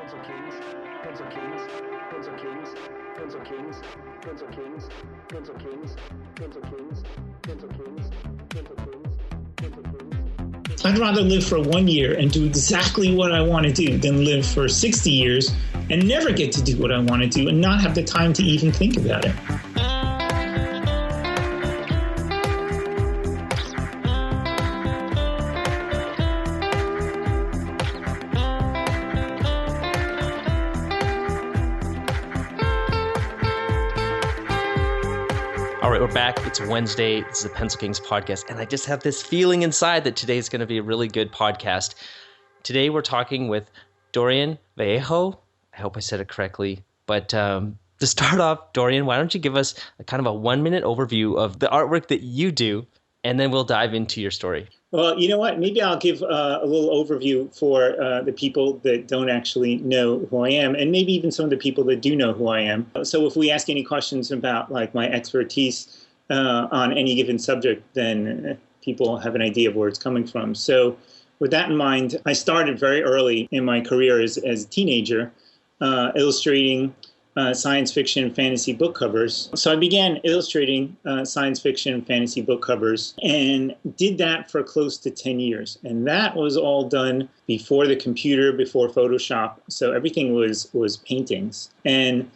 Pencil Kings, Pencil Kings, Pencil Kings, Pencil Kings, Pencil Kings, Pencil Kings, Pencil Kings, Pencil Kings, Pencil Kings, Pencil Kings. I'd rather live for 1 year and do exactly what I want to do than live for 60 years and never get to do what I want to do and not have the time to even think about it. All right, we're back. It's Wednesday. This is the Pencil Kings podcast, and I just have this feeling inside that today is going to be a really good podcast. Today we're talking with Dorian Vallejo. I hope I said it correctly. But to start off, Dorian, why don't you give us a kind of a 1-minute overview of the artwork that you do, and then we'll dive into your story. Well, you know what? Maybe I'll give a little overview for the people that don't actually know who I am, and maybe even some of the people that do know who I am. So if we ask any questions about like my expertise on any given subject, then people have an idea of where it's coming from. So with that in mind, I started very early in my career as a teenager illustrating science fiction and fantasy book covers. So I began illustrating science fiction and fantasy book covers and did that for close to 10 years. And that was all done before the computer, before Photoshop. So everything was paintings. And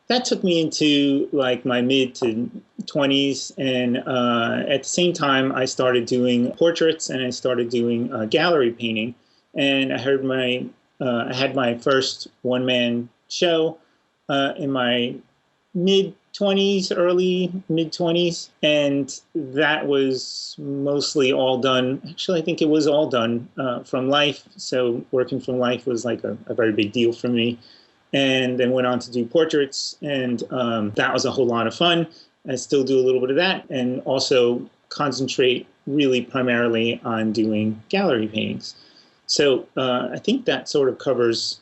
that took me into like my mid to 20s. And at the same time, I started doing portraits and I started doing gallery painting. And I had my first one-man show in my mid-20s, early mid-20s, and that was mostly all done. Actually, I think it was all done from life. So working from life was like a very big deal for me. And then went on to do portraits, and that was a whole lot of fun. I still do a little bit of that, and also concentrate really primarily on doing gallery paintings. So I think that sort of covers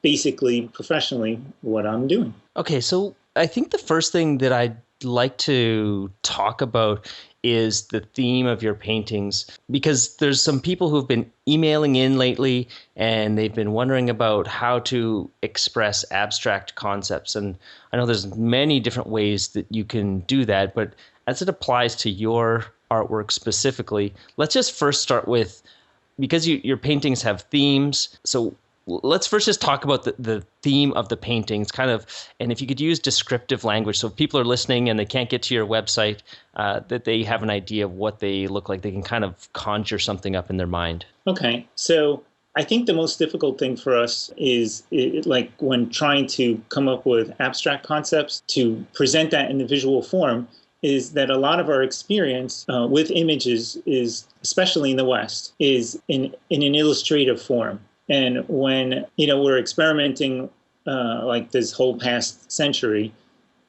basically professionally what I'm doing. Okay, so I think the first thing that I'd like to talk about is the theme of your paintings, because there's some people who've been emailing in lately and they've been wondering about how to express abstract concepts. And I know there's many different ways that you can do that, but as it applies to your artwork specifically, let's just first start with, because your paintings have themes, so let's first just talk about the theme of the paintings, kind of, and if you could use descriptive language, so if people are listening and they can't get to your website, that they have an idea of what they look like. They can kind of conjure something up in their mind. Okay, so I think the most difficult thing for us is like when trying to come up with abstract concepts, to present that in the visual form, is that a lot of our experience with images is, especially in the West, is in an illustrative form. And when, we're experimenting like this whole past century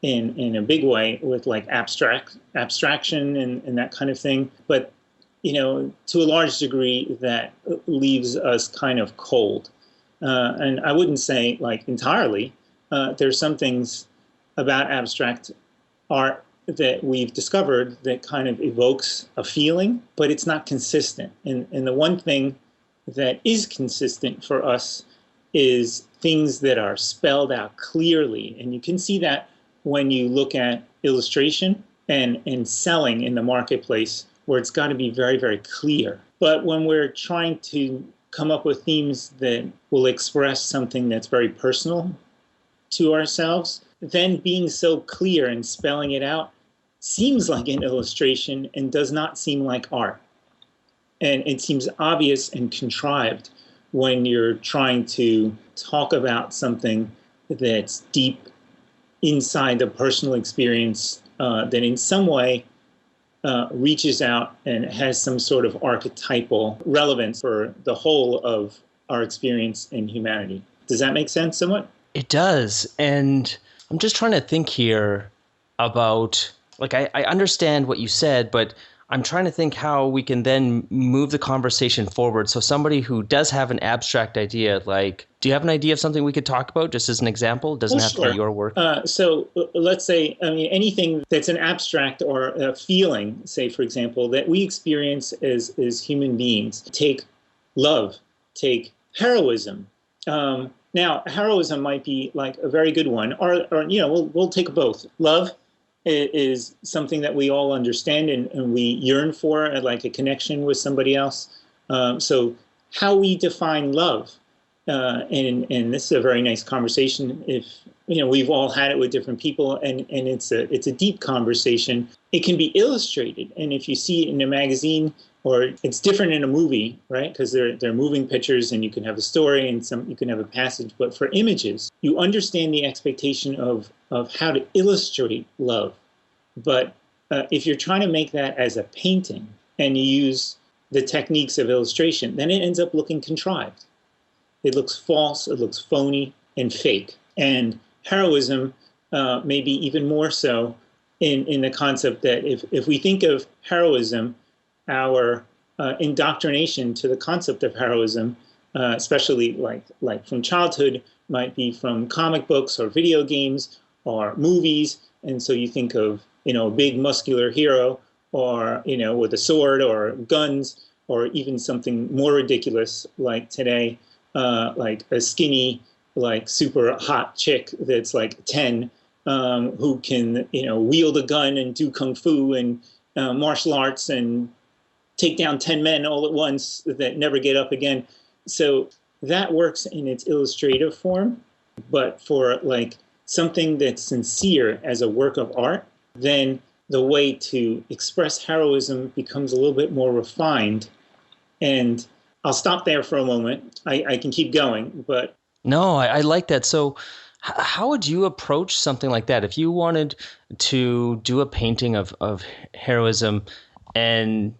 in a big way with like abstraction and that kind of thing. But, to a large degree, that leaves us kind of cold. And I wouldn't say like entirely. There's some things about abstract art that we've discovered that kind of evokes a feeling, but it's not consistent. And the one thing that is consistent for us is things that are spelled out clearly. And you can see that when you look at illustration and selling in the marketplace, where it's got to be very, very clear. But when we're trying to come up with themes that will express something that's very personal to ourselves, then being so clear and spelling it out seems like an illustration and does not seem like art. And it seems obvious and contrived when you're trying to talk about something that's deep inside the personal experience that in some way reaches out and has some sort of archetypal relevance for the whole of our experience in humanity. Does that make sense somewhat? It does. And I'm just trying to think here about, like, I understand what you said, but I'm trying to think how we can then move the conversation forward. So somebody who does have an abstract idea, like, do you have an idea of something we could talk about, just as an example? It doesn't have to be your work. So let's say, anything that's an abstract or a feeling, say, for example, that we experience as human beings. Take love, take heroism, Now, heroism might be like a very good one, or we'll take both. Love is something that we all understand and we yearn for, like a connection with somebody else. So how we define love, and this is a very nice conversation. If we've all had it with different people, and it's a deep conversation. It can be illustrated, and if you see it in a magazine, or it's different in a movie, right? Because they're moving pictures, and you can have a story, and you can have a passage. But for images, you understand the expectation of how to illustrate love. But if you're trying to make that as a painting, and you use the techniques of illustration, then it ends up looking contrived. It looks false, it looks phony and fake. And heroism, maybe even more so, in the concept that if we think of heroism, our indoctrination to the concept of heroism, especially like from childhood, might be from comic books or video games or movies. And so you think of a big muscular hero, or with a sword or guns, or even something more ridiculous like today, like a skinny, like super hot chick that's like 10, who can wield a gun and do kung fu and martial arts and take down 10 men all at once that never get up again. So that works in its illustrative form. But for like something that's sincere as a work of art, then the way to express heroism becomes a little bit more refined. And I'll stop there for a moment. I can keep going, but... No, I like that. So how would you approach something like that? If you wanted to do a painting of heroism, and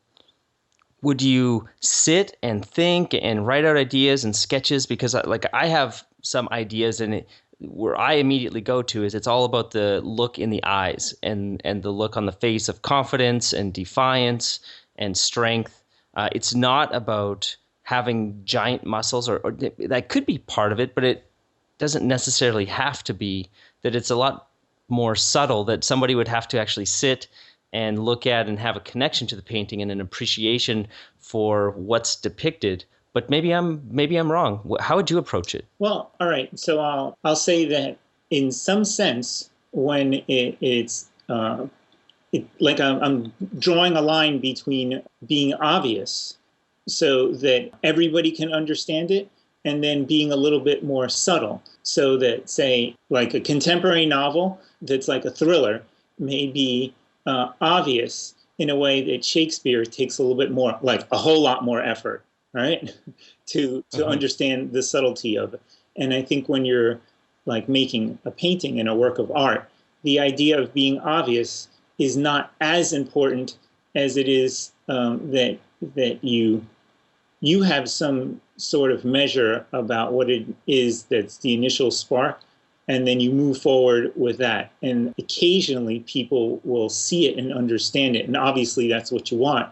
would you sit and think and write out ideas and sketches? Because I have some ideas, and where I immediately go to is it's all about the look in the eyes and the look on the face of confidence and defiance and strength. It's not about having giant muscles, or that could be part of it, but it doesn't necessarily have to be. That it's a lot more subtle, that somebody would have to actually sit and look at and have a connection to the painting and an appreciation for what's depicted. But maybe I'm wrong. How would you approach it? Well, all right. So I'll say that in some sense, when it's like I'm drawing a line between being obvious, so that everybody can understand it, and then being a little bit more subtle, so that, say, like a contemporary novel that's like a thriller may be obvious in a way that Shakespeare takes a little bit more, like a whole lot more effort, right, to understand the subtlety of it. And I think when you're like making a painting and a work of art, the idea of being obvious is not as important as it is that you have some sort of measure about what it is that's the initial spark, and then you move forward with that. And occasionally people will see it and understand it, and obviously that's what you want,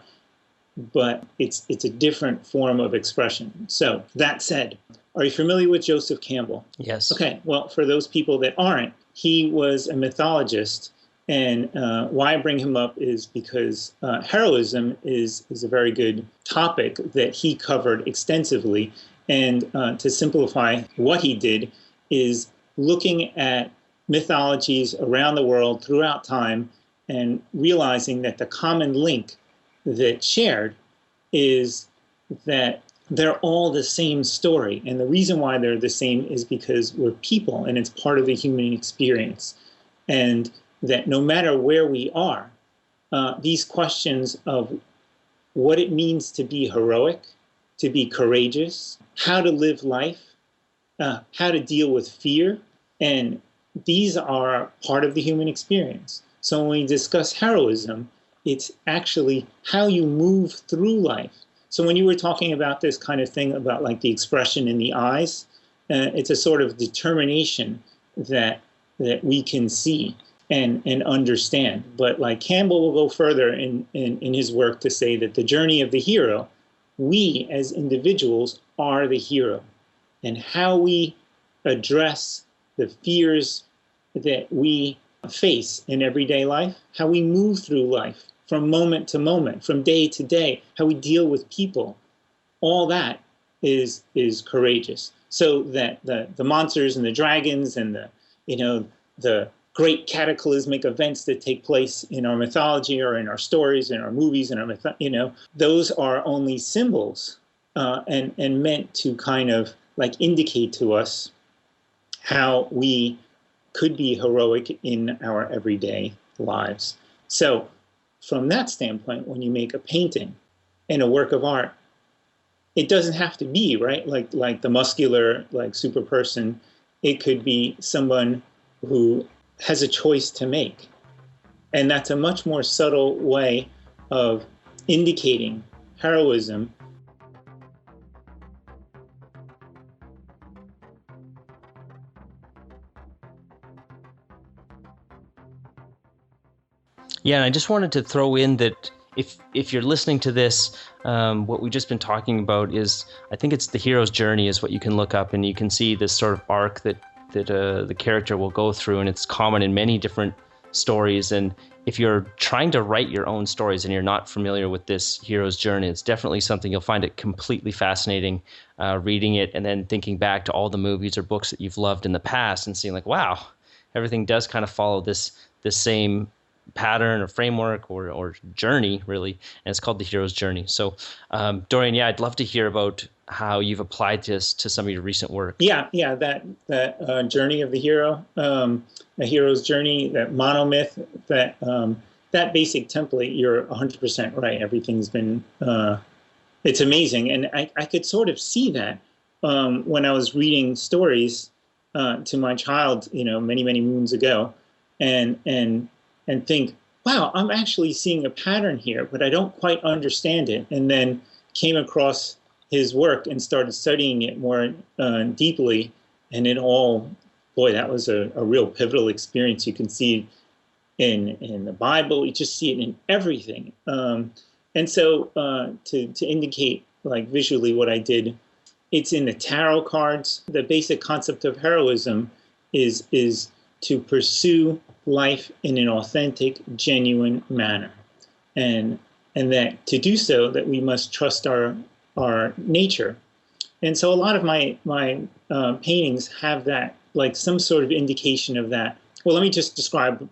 but it's a different form of expression. So that said, are you familiar with Joseph Campbell? Yes. Okay, well, for those people that aren't, he was a mythologist. And why I bring him up is because heroism is a very good topic that he covered extensively. And to simplify what he did is looking at mythologies around the world throughout time and realizing that the common link that shared is that they're all the same story. And the reason why they're the same is because we're people, and it's part of the human experience. And that no matter where we are, these questions of what it means to be heroic, to be courageous, how to live life, how to deal with fear, and these are part of the human experience. So when we discuss heroism, it's actually how you move through life. So when you were talking about this kind of thing about like the expression in the eyes, it's a sort of determination that we can see and understand. But like Campbell will go further in his work to say that the journey of the hero, we as individuals are the hero. And how we address the fears that we face in everyday life, how we move through life from moment to moment, from day to day, how we deal with people, all that is courageous. So that the monsters and the dragons and the great cataclysmic events that take place in our mythology or in our stories, in our movies, in our those are only symbols and meant to kind of like indicate to us how we could be heroic in our everyday lives. So from that standpoint, when you make a painting and a work of art, it doesn't have to be, right, like the muscular, like super person. It could be someone who has a choice to make. And that's a much more subtle way of indicating heroism. Yeah, and I just wanted to throw in that if you're listening to this, what we've just been talking about is, I think it's the hero's journey is what you can look up, and you can see this sort of arc that the character will go through, and it's common in many different stories. And if you're trying to write your own stories and you're not familiar with this hero's journey, it's definitely something you'll find it completely fascinating reading it and then thinking back to all the movies or books that you've loved in the past and seeing like, wow, everything does kind of follow this same pattern or framework or journey, really, and it's called the hero's journey. So Dorian, yeah, I'd love to hear about how you've applied this to some of your recent work. Yeah, that journey of the hero, a hero's journey, that monomyth, that basic template. You're 100% right. Everything's been it's amazing, and I could sort of see that when I was reading stories to my child, many moons ago, and think, wow, I'm actually seeing a pattern here, but I don't quite understand it. And then came across his work and started studying it more deeply. And it all, boy, that was a real pivotal experience. You can see it in the Bible. You just see it in everything. And so to indicate like visually what I did, it's in the tarot cards. The basic concept of heroism is to pursue life in an authentic, genuine manner, and that to do so, that we must trust our nature. And so a lot of my paintings have that, like some sort of indication of that. Well, let me just describe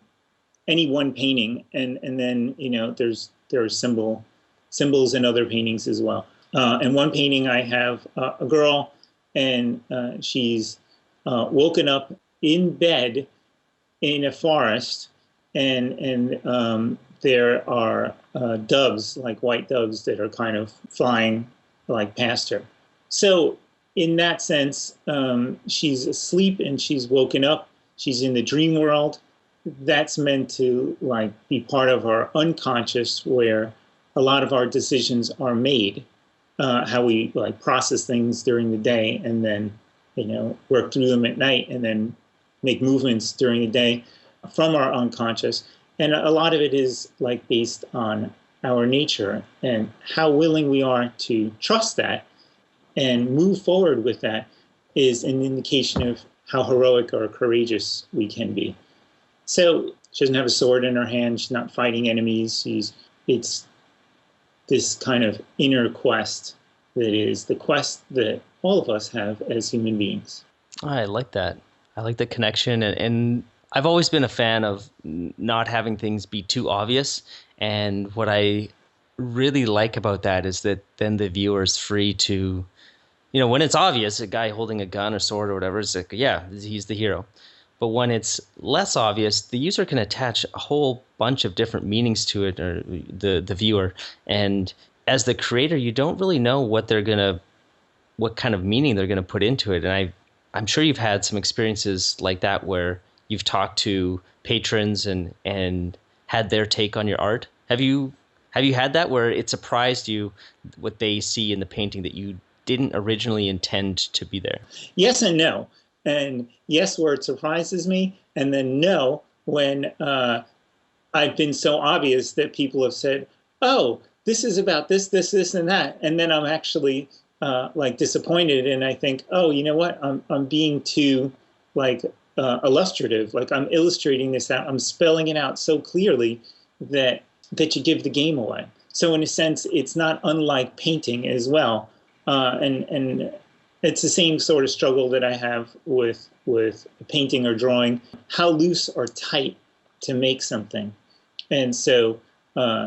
any one painting, and then there are symbols in other paintings as well. In one painting, I have a girl, and she's woken up in bed in a forest, and there are doves, like white doves, that are kind of flying like past her. So in that sense, she's asleep and she's woken up. She's in the dream world. That's meant to like be part of our unconscious, where a lot of our decisions are made, how we like process things during the day, and then work through them at night, and then make movements during the day from our unconscious. And a lot of it is like based on our nature, and how willing we are to trust that and move forward with that is an indication of how heroic or courageous we can be. So she doesn't have a sword in her hand. She's not fighting enemies. It's this kind of inner quest that is the quest that all of us have as human beings. I like that. I like the connection, and I've always been a fan of not having things be too obvious. And what I really like about that is that then the viewer is free to, when it's obvious, a guy holding a gun or sword or whatever, it's like, yeah, he's the hero. But when it's less obvious, the user can attach a whole bunch of different meanings to it, or the viewer. And as the creator, you don't really know what kind of meaning they're gonna put into it. And I'm sure you've had some experiences like that where you've talked to patrons and had their take on your art. Have you had that where it surprised you what they see in the painting that you didn't originally intend to be there? Yes and no. And yes, where it surprises me, and then no, when I've been so obvious that people have said, oh, this is about this, and that. And then I'm actually like disappointed, and I think, oh, you know what? I'm being too like illustrative. Like I'm illustrating this out. I'm spelling it out so clearly that you give the game away. So in a sense, it's not unlike painting as well. And it's the same sort of struggle that I have with painting or drawing. How loose or tight to make something, and so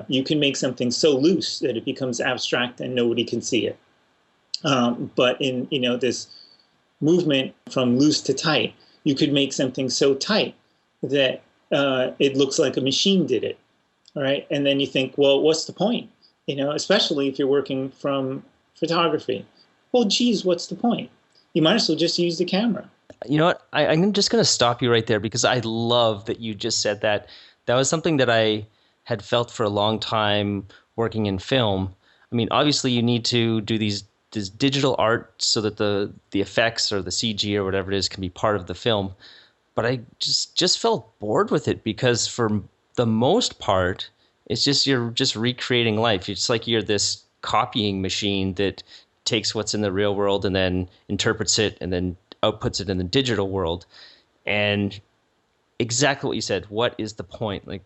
you can make something so loose that it becomes abstract and nobody can see it. But in this movement from loose to tight, you could make something so tight that it looks like a machine did it, right? And then you think, well, what's the point? Especially if you're working from photography. Well, geez, what's the point? You might as well just use the camera. You know what? I'm just going to stop you right there because I love that you just said that. That was something that I had felt for a long time working in film. I mean, obviously you need to do this digital art so that the effects or the CG or whatever it is can be part of the film. But I just felt bored with it because for the most part, it's just you're just recreating life. It's like you're this copying machine that takes what's in the real world and then interprets it and then outputs it in the digital world. And exactly what you said, what is the point? Like,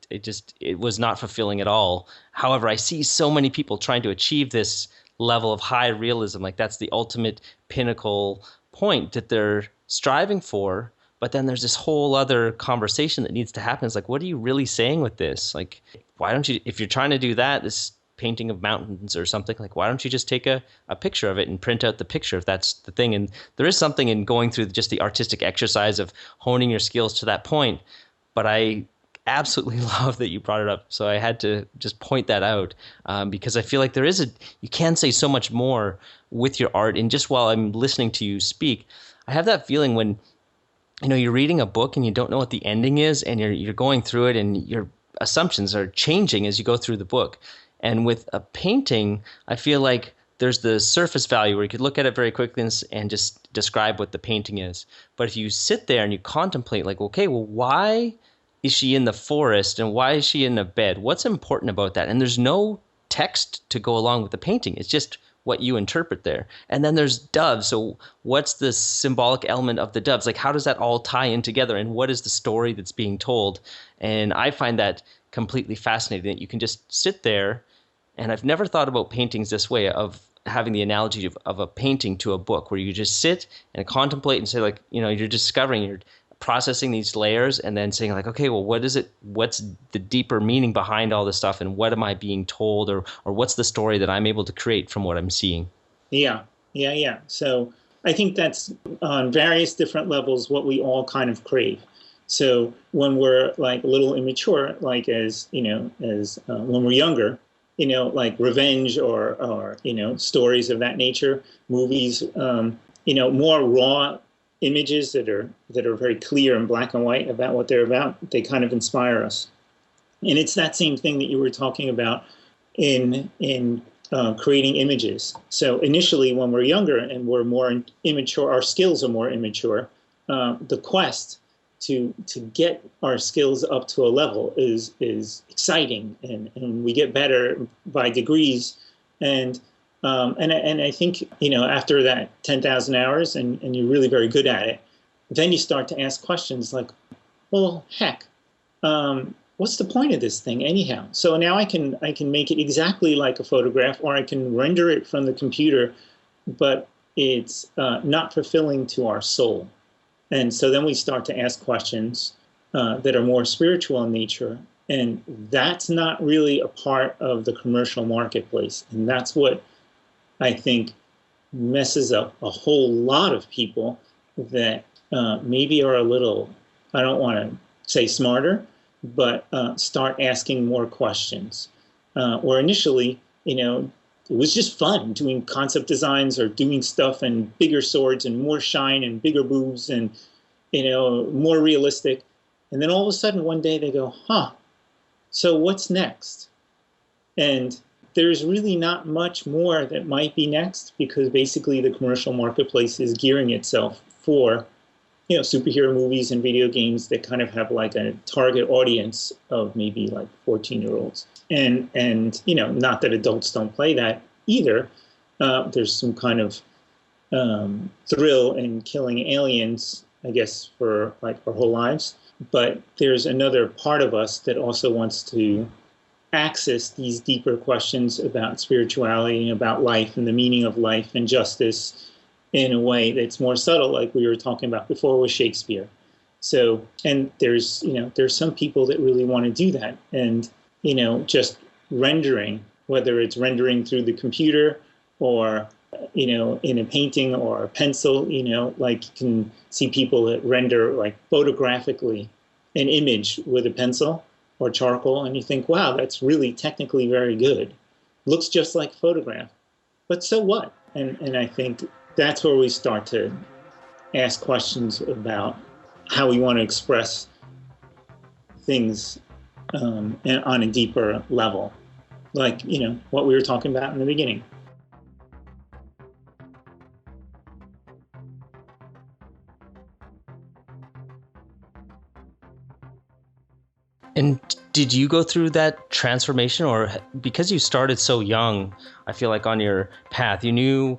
it was not fulfilling at all. However, I see so many people trying to achieve this level of high realism. Like that's the ultimate pinnacle point that they're striving for. But then there's this whole other conversation that needs to happen. It's like, what are you really saying with this? Like, why don't you, if you're trying to do that, this painting of mountains or something, like, why don't you just take a picture of it and print out the picture if that's the thing? And there is something in going through just the artistic exercise of honing your skills to that point. But I absolutely love that you brought it up. So I had to just point that out because I feel like you can say so much more with your art. And just while I'm listening to you speak, I have that feeling when, you're reading a book and you don't know what the ending is and you're going through it and your assumptions are changing as you go through the book. And with a painting, I feel like there's the surface value where you could look at it very quickly and just describe what the painting is. But if you sit there and you contemplate like, okay, well, why is she in the forest and why is she in a bed? What's important about that? And there's no text to go along with the painting. It's just what you interpret there. And then there's doves. So what's the symbolic element of the doves? Like, how does that all tie in together? And what is the story that's being told? And I find that completely fascinating that you can just sit there. And I've never thought about paintings this way, of having the analogy of a painting to a book, where you just sit and contemplate and say, like, you're discovering, you're processing these layers and then saying like, okay, well, what is it? What's the deeper meaning behind all this stuff? And what am I being told, or what's the story that I'm able to create from what I'm seeing? Yeah. So I think that's on various different levels what we all kind of crave. So when we're like a little immature, like as when we're younger, like revenge or stories of that nature, movies, more raw images that are very clear and black and white about what they're about, they kind of inspire us. And it's that same thing that you were talking about in creating images. So initially, when we're younger and we're more immature, our skills are more immature. The quest to get our skills up to a level is exciting, and we get better by degrees. And I think, after that 10,000 hours and you're really very good at it, then you start to ask questions like, well, heck, what's the point of this thing anyhow? So now I can make it exactly like a photograph, or I can render it from the computer, but it's not fulfilling to our soul. And so then we start to ask questions that are more spiritual in nature. And that's not really a part of the commercial marketplace. And that's what I think messes up a whole lot of people that maybe are a little, I don't want to say smarter, but start asking more questions. Where initially, it was just fun doing concept designs or doing stuff and bigger swords and more shine and bigger boobs and, more realistic. And then all of a sudden one day they go, so what's next? And there's really not much more that might be next, because basically the commercial marketplace is gearing itself for, superhero movies and video games that kind of have like a target audience of maybe like 14-year-olds. And not that adults don't play that either. There's some kind of thrill in killing aliens, I guess, for like our whole lives. But there's another part of us that also wants to access these deeper questions about spirituality and about life and the meaning of life and justice in a way that's more subtle, like we were talking about before with Shakespeare. So, and there's some people that really want to do that, and just rendering, whether it's rendering through the computer or in a painting or a pencil, like you can see people that render like photographically an image with a pencil or charcoal, and you think, wow, that's really technically very good. Looks just like a photograph. But so what? And I think that's where we start to ask questions about how we want to express things on a deeper level, like, what we were talking about in the beginning. And did you go through that transformation, or because you started so young, I feel like on your path, you knew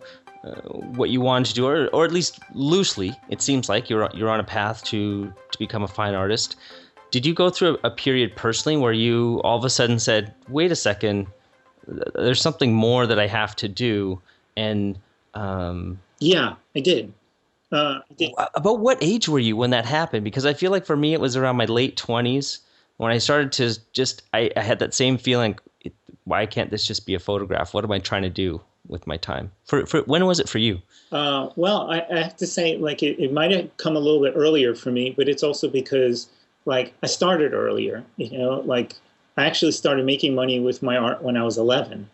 what you wanted to do, or at least loosely, it seems like you're on a path to become a fine artist. Did you go through a period personally where you all of a sudden said, wait a second, there's something more that I have to do? And yeah, I did. About what age were you when that happened? Because I feel like for me, it was around my late 20s when I started to I had that same feeling, why can't this just be a photograph? What am I trying to do with my time? For when was it for you? Well, I have to say, like, it might have come a little bit earlier for me, but it's also because, like, I started earlier, like I actually started making money with my art when I was 11.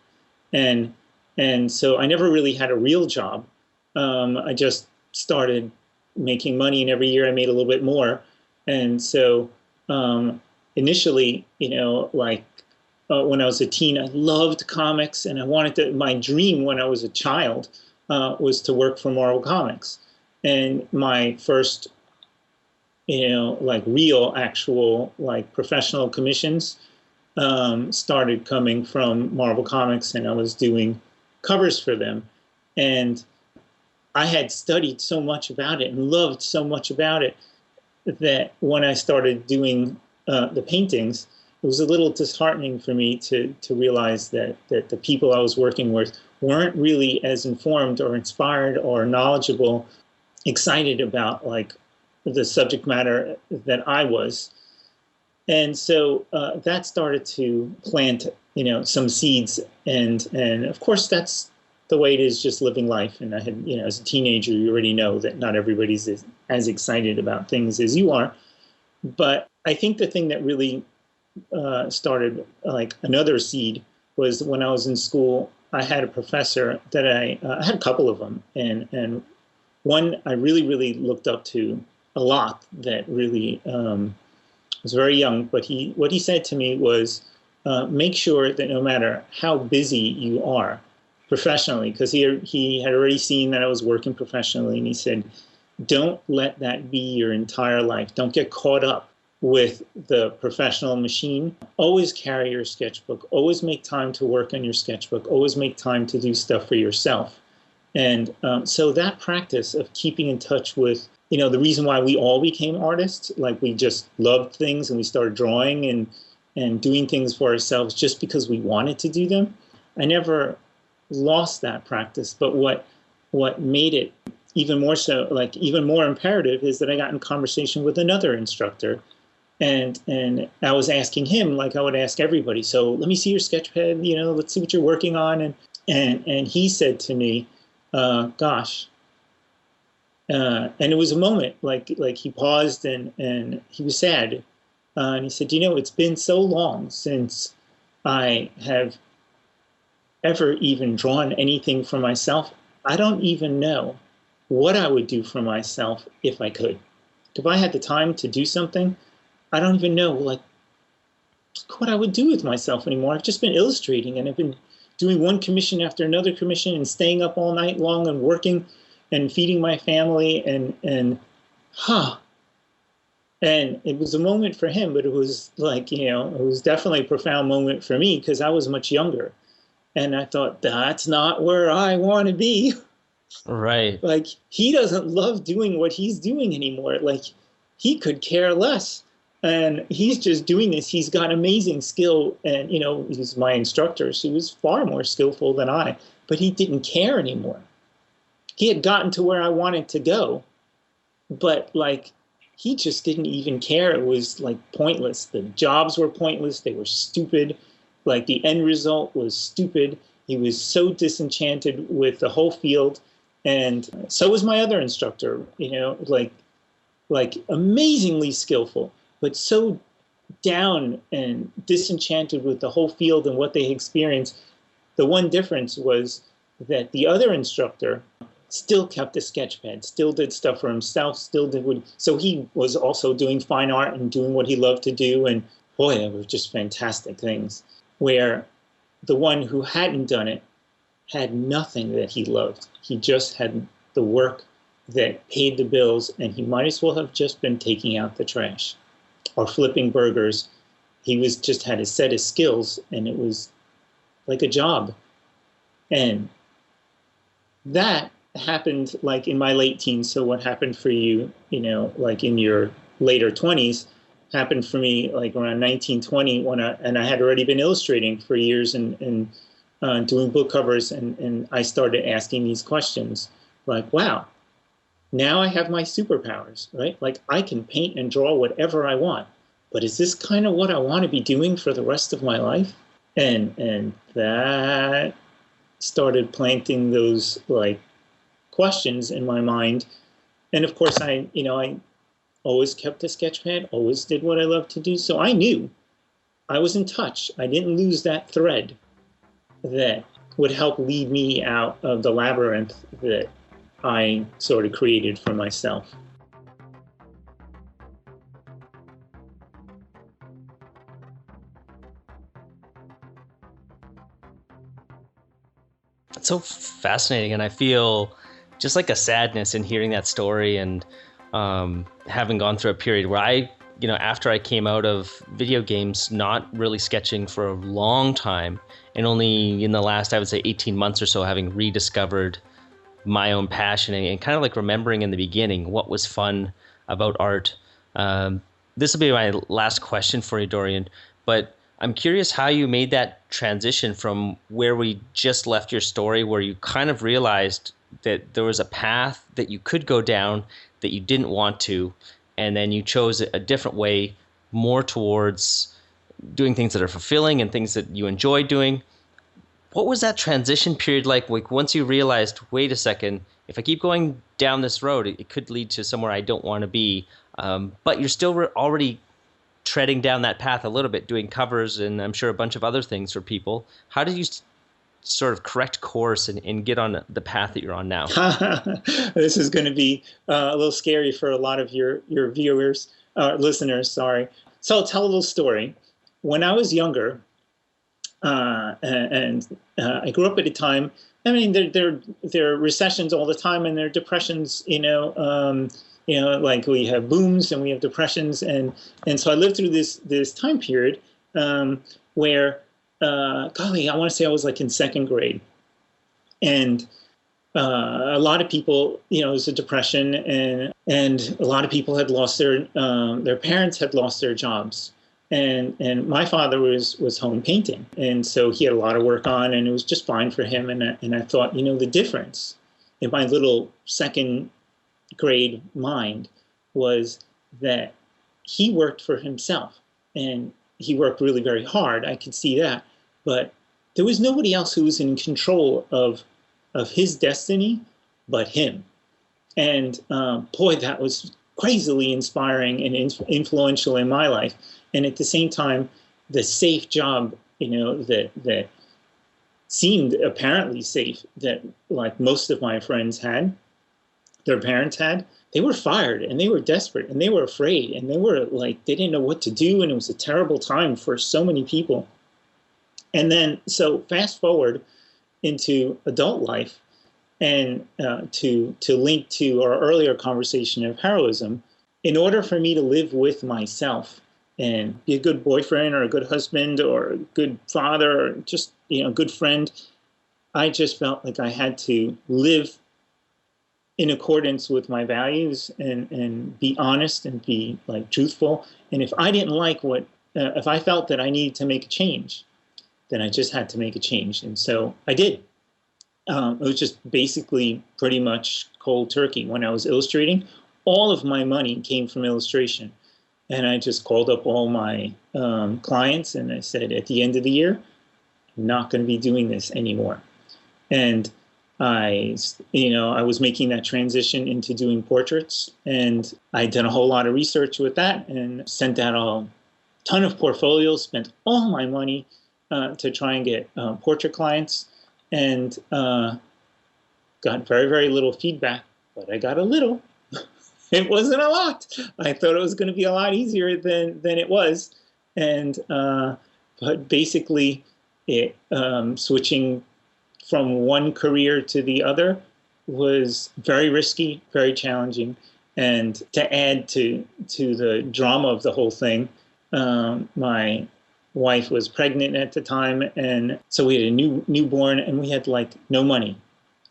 And so I never really had a real job. I just started making money, and every year I made a little bit more. And so initially, when I was a teen, I loved comics, and I wanted to, my dream when I was a child was to work for Marvel Comics. And my first, real, actual, professional commissions started coming from Marvel Comics, and I was doing covers for them. And I had studied so much about it and loved so much about it that when I started doing the paintings, it was a little disheartening for me to realize that the people I was working with weren't really as informed or inspired or knowledgeable, excited about the subject matter that I was. And so that started to plant, some seeds. And of course, that's the way it is, just living life. And I had, as a teenager, you already know that not everybody's as excited about things as you are. But I think the thing that really started another seed was when I was in school. I had a professor that I had a couple of them, and one I really, really looked up to a lot, that really was very young. But what he said to me was, make sure that no matter how busy you are professionally, because he had already seen that I was working professionally, and he said, don't let that be your entire life. Don't get caught up with the professional machine. Always carry your sketchbook. Always make time to work on your sketchbook. Always make time to do stuff for yourself. And so that practice of keeping in touch with, the reason why we all became artists, like we just loved things and we started drawing and doing things for ourselves just because we wanted to do them. I never lost that practice. But what made it even more so, even more imperative, is that I got in conversation with another instructor. And I was asking him, like I would ask everybody, so let me see your sketch pad, let's see what you're working on. And he said to me, gosh, and it was a moment, like he paused and he was sad. And he said, it's been so long since I have ever even drawn anything for myself. I don't even know what I would do for myself if I could. If I had the time to do something, I don't even know what I would do with myself anymore. I've just been illustrating, and I've been doing one commission after another commission and staying up all night long and working and feeding my family and it was a moment for him, but it was it was definitely a profound moment for me because I was much younger. And I thought, that's not where I want to be. Right. He doesn't love doing what he's doing anymore. He could care less. And he's just doing this. He's got amazing skill. And, he's my instructor. So he was far more skillful than I, but he didn't care anymore. He had gotten to where I wanted to go, but like, he just didn't even care. It was like pointless. The jobs were pointless. They were stupid. Like the end result was stupid. He was so disenchanted with the whole field. And so was my other instructor, like amazingly skillful, but so down and disenchanted with the whole field and what they experienced. The one difference was that the other instructor still kept a sketch pad, still did stuff for himself, so he was also doing fine art and doing what he loved to do. And boy, they were just fantastic things. Where the one who hadn't done it had nothing that he loved. He just had the work that paid the bills, and he might as well have just been taking out the trash or flipping burgers. He just had a set of skills, and it was like a job. And that happened like in my late teens. So what happened for you, like in your later 20s, happened for me like around 1920 and I had already been illustrating for years and doing book covers, and I started asking these questions like, wow, now I have my superpowers, right? Like I can paint and draw whatever I want, but is this kind of what I want to be doing for the rest of my life? And that started planting those like questions in my mind. And of course I always kept a sketch pad, always did what I loved to do. So I knew I was in touch. I didn't lose that thread that would help lead me out of the labyrinth that I sort of created for myself. It's so fascinating, and I feel just like a sadness in hearing that story, and having gone through a period where I, after I came out of video games, not really sketching for a long time, and only in the last, I would say 18 months or so, having rediscovered my own passion and kind of like remembering in the beginning what was fun about art. This will be my last question for you, Dorian, but I'm curious how you made that transition from where we just left your story, where you kind of realized that there was a path that you could go down that you didn't want to, and then you chose a different way, more towards doing things that are fulfilling and things that you enjoy doing. What was that transition period like once you realized, wait a second, if I keep going down this road, it could lead to somewhere I don't want to be, but you're still already treading down that path a little bit, doing covers and I'm sure a bunch of other things for people. How did you sort of correct course and get on the path that you're on now? This is going to be a little scary for a lot of your viewers, listeners, sorry. So I'll tell a little story. When I was younger, and I grew up at a time, I mean, there are recessions all the time, and there are depressions, like we have booms and we have depressions. And so I lived through this time period where, golly, I want to say I was like in second grade. And a lot of people, it was a depression, and a lot of people had lost their parents had lost their jobs. And my father was home painting, and so he had a lot of work on, and it was just fine for him. And I thought, the difference in my little second grade mind was that he worked for himself, and he worked really very hard. I could see that, but there was nobody else who was in control of his destiny but him. And boy, that was crazily inspiring and influential in my life. And at the same time, the safe job, that seemed apparently safe, that like most of my friends had, their parents had, they were fired, and they were desperate, and they were afraid, and they were like, they didn't know what to do, and it was a terrible time for so many people. And then, so fast forward into adult life, and to link to our earlier conversation of heroism, in order for me to live with myself and be a good boyfriend or a good husband or a good father or just, a good friend, I just felt like I had to live in accordance with my values and be honest and be like truthful. And if I didn't like if I felt that I needed to make a change, then I just had to make a change. And so I did. It was just basically pretty much cold turkey. When I was illustrating, all of my money came from illustration. And I just called up all my clients and I said, at the end of the year, I'm not going to be doing this anymore. And I was making that transition into doing portraits, and I did a whole lot of research with that and sent out a ton of portfolios, spent all my money to try and get portrait clients, and got very, very little feedback, but I got a little. It wasn't a lot. I thought it was going to be a lot easier than it was. And but basically, switching from one career to the other was very risky, very challenging. And to add to the drama of the whole thing, my wife was pregnant at the time, and so we had a newborn, and we had like no money.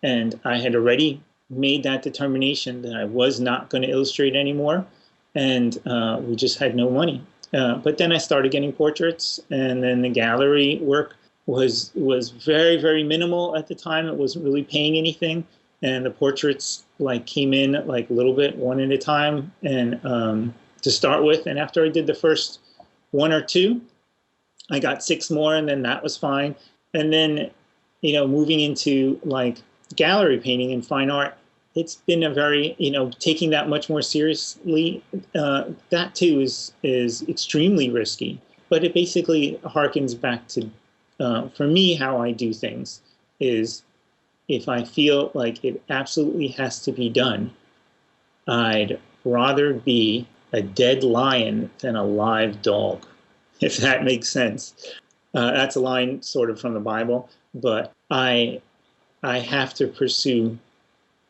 And I had already made that determination that I was not going to illustrate anymore, and we just had no money. But then I started getting portraits, and then the gallery work was very, very minimal at the time. It wasn't really paying anything, and the portraits like came in like a little bit, one at a time, and to start with. And after I did the first one or two, I got 6 more, and then that was fine. And then, moving into like gallery painting and fine art, it's been a very, taking that much more seriously. That too is extremely risky, but it basically harkens back to, for me, how I do things is if I feel like it absolutely has to be done, I'd rather be a dead lion than a live dog, if that makes sense. That's a line sort of from the Bible, but I have to pursue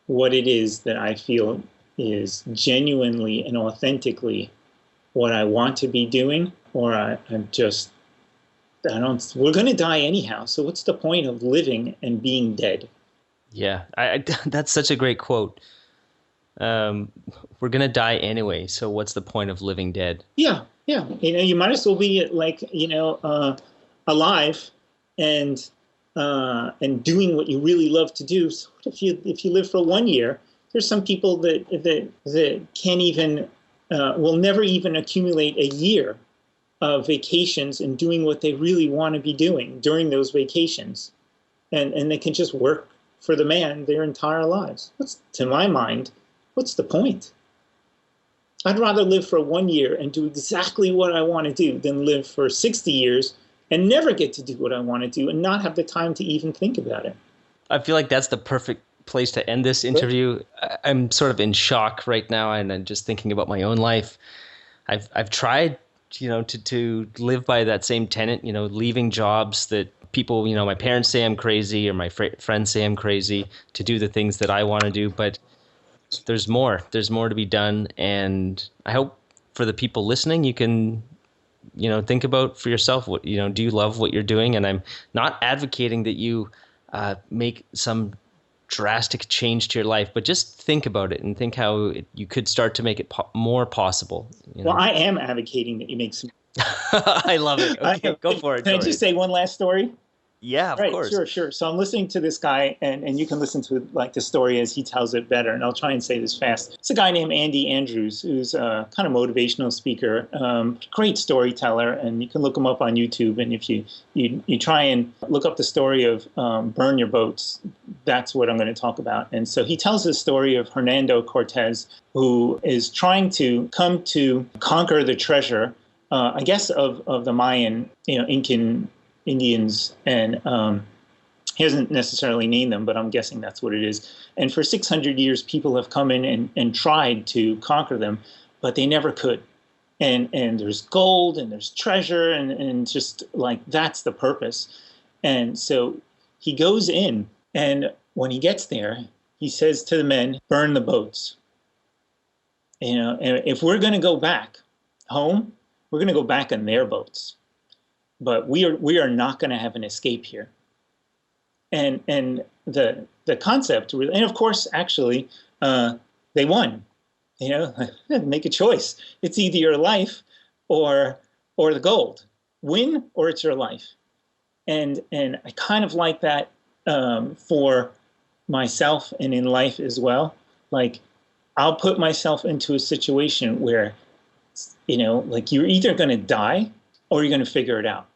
what it is that I feel is genuinely and authentically what I want to be doing, or we're going to die anyhow. So what's the point of living and being dead? Yeah, that's such a great quote. We're going to die anyway. So what's the point of living dead? Yeah. You might as well be like, alive and doing what you really love to do. So if you live for 1 year, there's some people that can't even will never even accumulate a year of vacations and doing what they really want to be doing during those vacations, and they can just work for the man their entire lives. To my mind, what's the point? I'd rather live for 1 year and do exactly what I want to do than live for 60 years and never get to do what I want to do and not have the time to even think about it. I feel like that's the perfect place to end this interview. I'm sort of in shock right now, and I'm just thinking about my own life. I've tried, to live by that same tenet, leaving jobs that people, my parents say I'm crazy or my friends say I'm crazy to do the things that I want to do. But there's more to be done. And I hope for the people listening, you can think about for yourself, what, do you love what you're doing? And I'm not advocating that you make some drastic change to your life, but just think about it and think how you could start to make it more possible. Well, I am advocating that you make some. I love it. Okay, go for it. Can I just say one last story? Yeah, of course. Sure. So I'm listening to this guy, and you can listen to like the story as he tells it better, and I'll try and say this fast. It's a guy named Andy Andrews, who's a kind of motivational speaker, great storyteller, and you can look him up on YouTube. And if you try and look up the story of Burn Your Boats, that's what I'm going to talk about. And so he tells the story of Hernando Cortez, who is trying to come to conquer the treasure, I guess, of the Mayan, Incan Indians, and he hasn't necessarily named them, but I'm guessing that's what it is. And for 600 years, people have come in and tried to conquer them, but they never could. And there's gold and there's treasure, and just like that's the purpose. And so he goes in, and when he gets there, he says to the men, "Burn the boats." And if we're going to go back home, we're going to go back on their boats. But we are not going to have an escape here. And the concept, and of course, actually, they won. Make a choice. It's either your life or the gold. Win or it's your life. And I kind of like that for myself and in life as well. Like, I'll put myself into a situation where, like, you're either going to die or you're going to figure it out.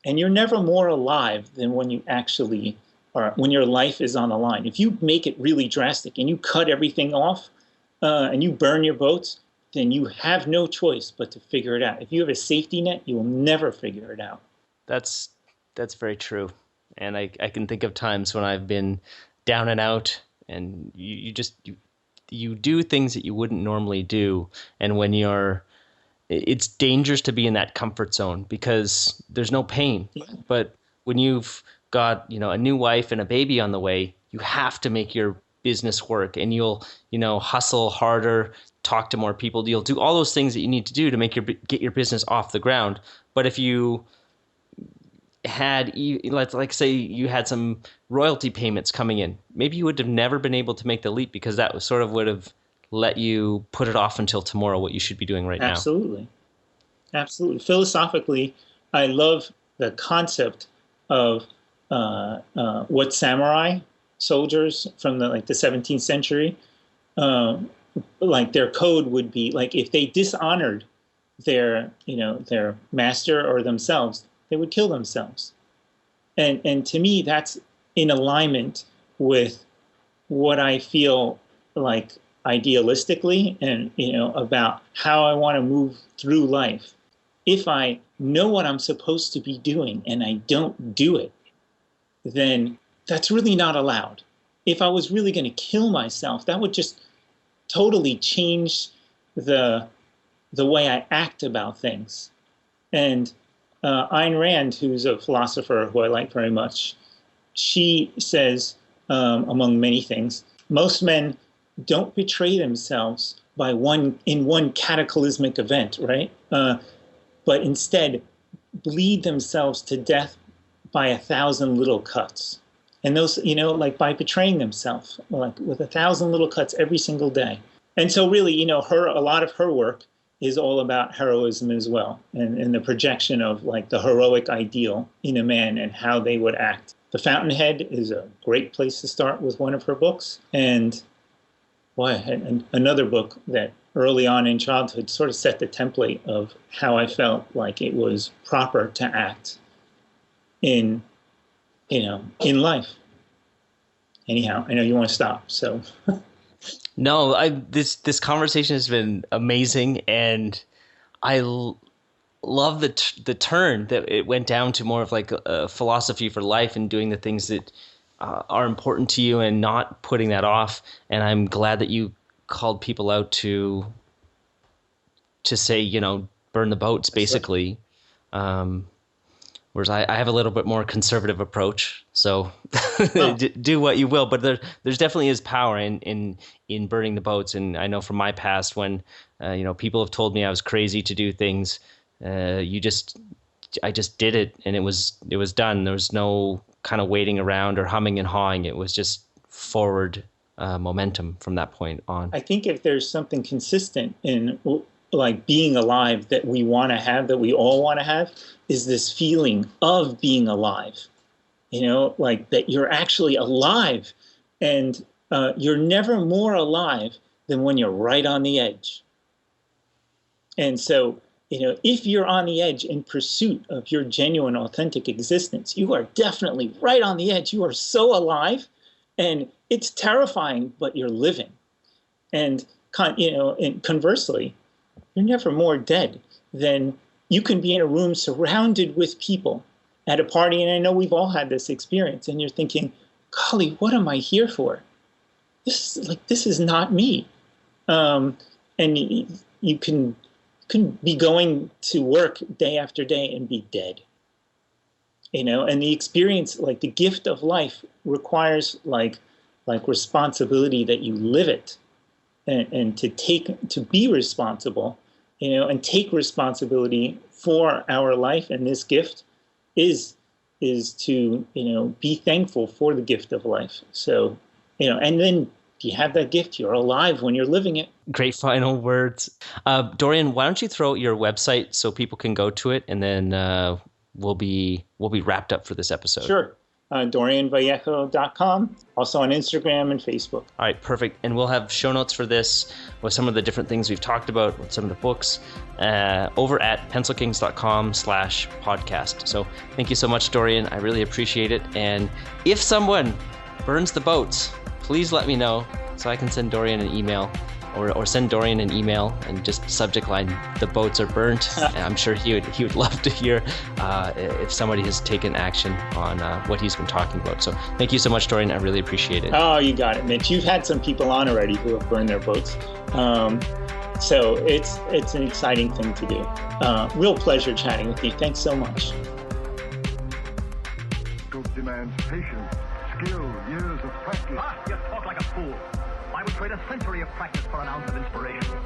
And you're never more alive than when you actually are, when your life is on the line. If you make it really drastic and you cut everything off and you burn your boats, then you have no choice but to figure it out. If you have a safety net, you will never figure it out. That's very true. And I can think of times when I've been down and out, and you do things that you wouldn't normally do. And when it's dangerous to be in that comfort zone because there's no pain. Yeah. But when you've got, a new wife and a baby on the way, you have to make your business work, and you'll, hustle harder, talk to more people. You'll do all those things that you need to do to get your business off the ground. But if you had, like say you had some royalty payments coming in, maybe you would have never been able to make the leap because that would have let you put it off until tomorrow, what you should be doing right now. Absolutely. Philosophically, I love the concept of what samurai soldiers from the 17th century, like their code would be, like if they dishonored their master or themselves, they would kill themselves. And to me, that's in alignment with what I feel like idealistically and, about how I want to move through life. If I know what I'm supposed to be doing and I don't do it, then that's really not allowed. If I was really going to kill myself, that would just totally change the way I act about things. And Ayn Rand, who's a philosopher who I like very much, she says, among many things, most men don't betray themselves in one cataclysmic event, right? But instead bleed themselves to death by 1,000 little cuts. And those, like by betraying themselves, like with 1,000 little cuts every single day. And so really, a lot of her work is all about heroism as well, and the projection of like the heroic ideal in a man and how they would act. The Fountainhead is a great place to start with one of her books. And another book that early on in childhood sort of set the template of how I felt like it was proper to act in life. Anyhow, I know you want to stop, so. No, this conversation has been amazing, and I love the turn that it went down to more of like a philosophy for life and doing the things that are important to you and not putting that off. And I'm glad that you called people out to say, burn the boats, basically. Whereas I have a little bit more conservative approach. So do what you will, but there's definitely is power in burning the boats. And I know from my past when, people have told me I was crazy to do things, I just did it, and it was done. There was no kind of waiting around or humming and hawing. It was just forward momentum from that point on. I think if there's something consistent in like being alive that we want to have, that we all want to have, is this feeling of being alive, like that you're actually alive, and you're never more alive than when you're right on the edge. And so, if you're on the edge in pursuit of your genuine, authentic existence, you are definitely right on the edge. You are so alive, and it's terrifying, but you're living. And, and conversely, you're never more dead than you can be in a room surrounded with people at a party. And I know we've all had this experience, and you're thinking, golly, what am I here for? This is not me. And you can be going to work day after day and be dead. And the experience, like the gift of life, requires like responsibility that you live it, and to be responsible, and take responsibility for our life. And this gift is to, be thankful for the gift of life. So, and then if you have that gift, you're alive when you're living it. Great final words. Dorian, why don't you throw out your website so people can go to it, and then we'll be wrapped up for this episode. Sure. DorianVallejo.com, also on Instagram and Facebook. All right, perfect. And we'll have show notes for this with some of the different things we've talked about, with some of the books, over at pencilkings.com/podcast. So thank you so much, Dorian. I really appreciate it. And if someone burns the boats, please let me know so I can send Dorian an email. Or send Dorian an email and just subject line, "The boats are burnt." I'm sure he would love to hear if somebody has taken action on what he's been talking about. So thank you so much, Dorian. I really appreciate it. Oh, you got it, Mitch. You've had some people on already who have burned their boats. So it's an exciting thing to do. Real pleasure chatting with you. Thanks so much. Scope demands patience, skill, years of practice. You talk like a fool. I would trade a century of practice for an ounce of inspiration.